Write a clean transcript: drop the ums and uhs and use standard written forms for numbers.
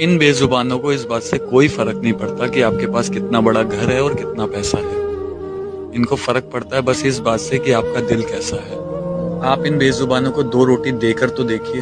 इन बेजुबानों को इस बात से कोई फर्क नहीं पड़ता कि आपके पास कितना बड़ा घर है और कितना पैसा है। इनको फर्क पड़ता है बस इस बात से कि आपका दिल कैसा है। आप इन बेजुबानों को दो रोटी देकर तो देखिए।